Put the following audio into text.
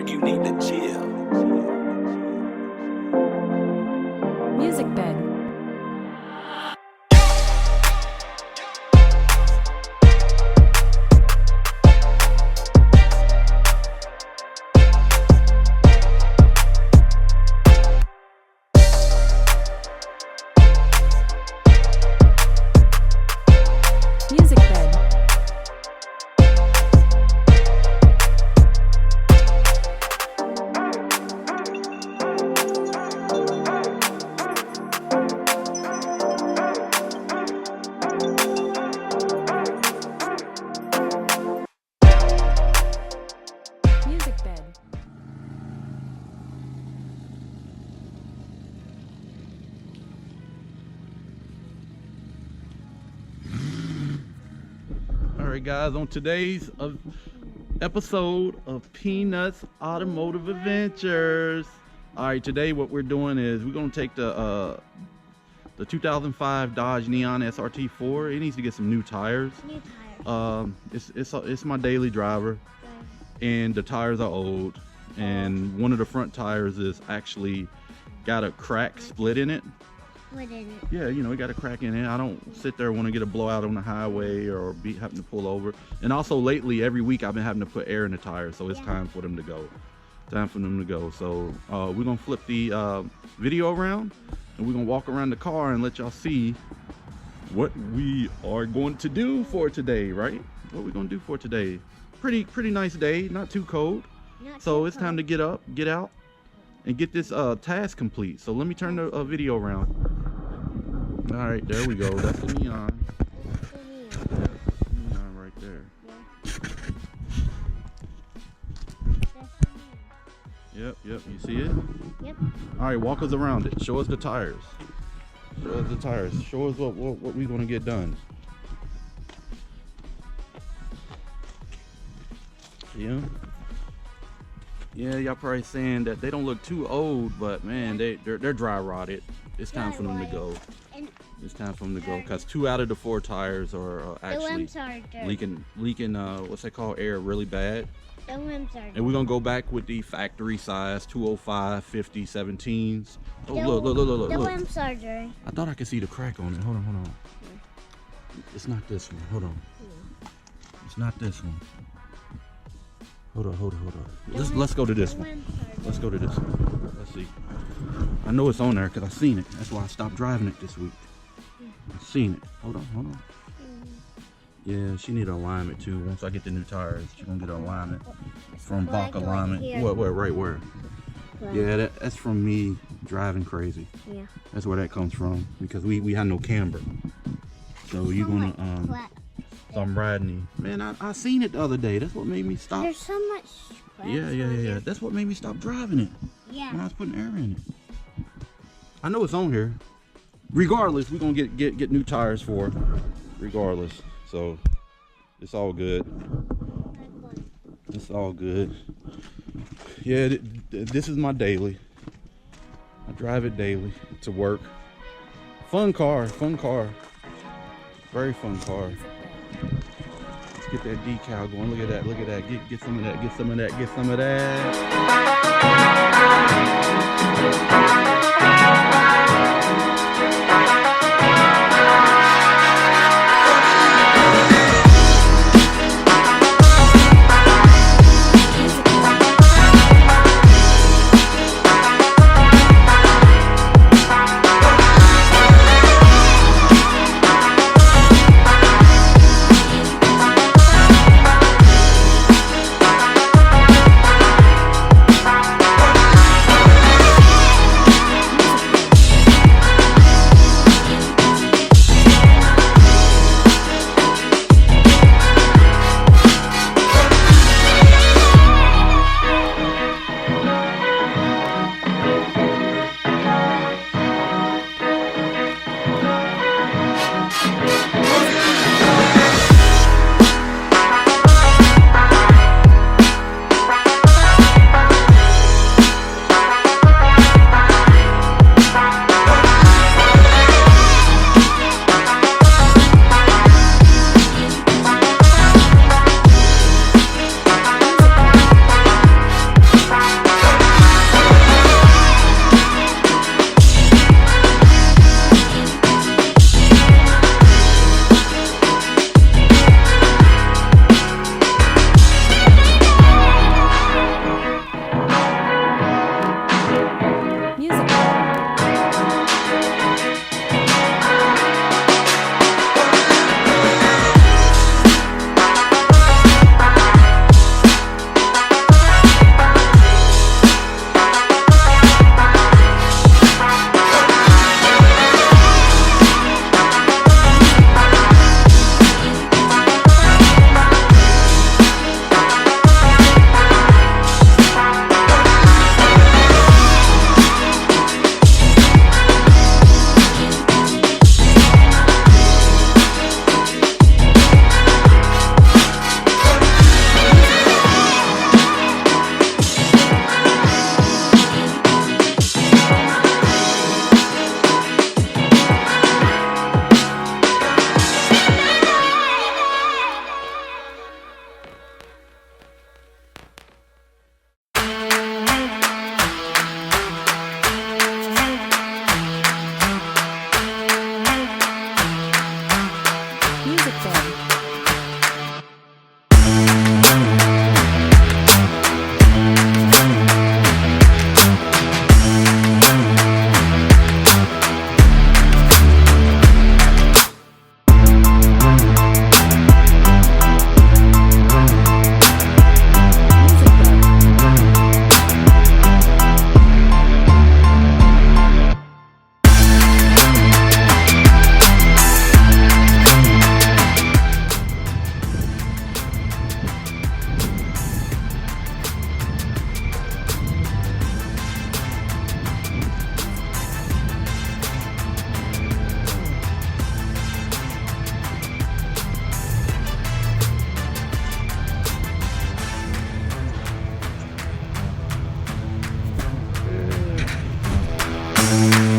tired, you need to chill. Music bed. Music bed. Music bed. All right, guys, on today's episode of Peanuts Automotive Adventures. All right, today what we're doing is we're gonna take the 2005 Dodge Neon NSRT-4. It needs to get some new tires. New tires. It's my daily driver, and the tires are old, and one of the front tires is actually got a crack split in it. What in it? Yeah, you know, it got a crack in it. I don't sit there want to get a blowout on the highway or be having to pull over. And also lately, every week I've been having to put air in the tires, so it's time for them to go. Time for them to go. So we're gonna flip the video around, and we're gonna walk around the car and let y'all see what we are going to do for today, right? What we're gonna do for today. Pretty nice day, not too cold. So it's time to get up, get out, and get this task complete. So let me turn the video around. All right, there we go. That's the neon. That's the neon right there. Yep, you see it? Yep. All right, walk us around it. Show us the tires. Show us the tires. Show us what we're gonna get done. Yeah, y'all probably saying that they don't look too old, but man, they're dry rotted. It's time for them to go. It's time for them to go because 2 out of the 4 tires are actually leaking what's that called, air really bad. The rims are And we're gonna go back with the factory size 205, 50, 17s. Oh, The look. rims are dirty. I thought I could see the crack on it. Hold on. It's not this one. Hold on. It's not this one. Hold on. Let's go to this one. Let's go to this one. Let's see. I know it's on there because I seen it. That's why I stopped driving it this week. I seen it. Hold on. Yeah, she need an alignment too. Once I get the new tires, she's gonna get an alignment from Bach alignment. What? Right where? Yeah, that's from me driving crazy. Yeah. That's where that comes from because we had no camber. So you're gonna So I'm riding you. Man, I seen it the other day. That's what made me stop. There's so much crap. Yeah. That's what made me stop driving it. Yeah. When I was putting air in it. I know it's on here. Regardless, we're gonna get new tires for it. Regardless. So it's all good. It's all good. Yeah, this is my daily. I drive it daily to work. Fun car. Very fun car. Let's get that decal going. Look at that. Get some of that. Bye.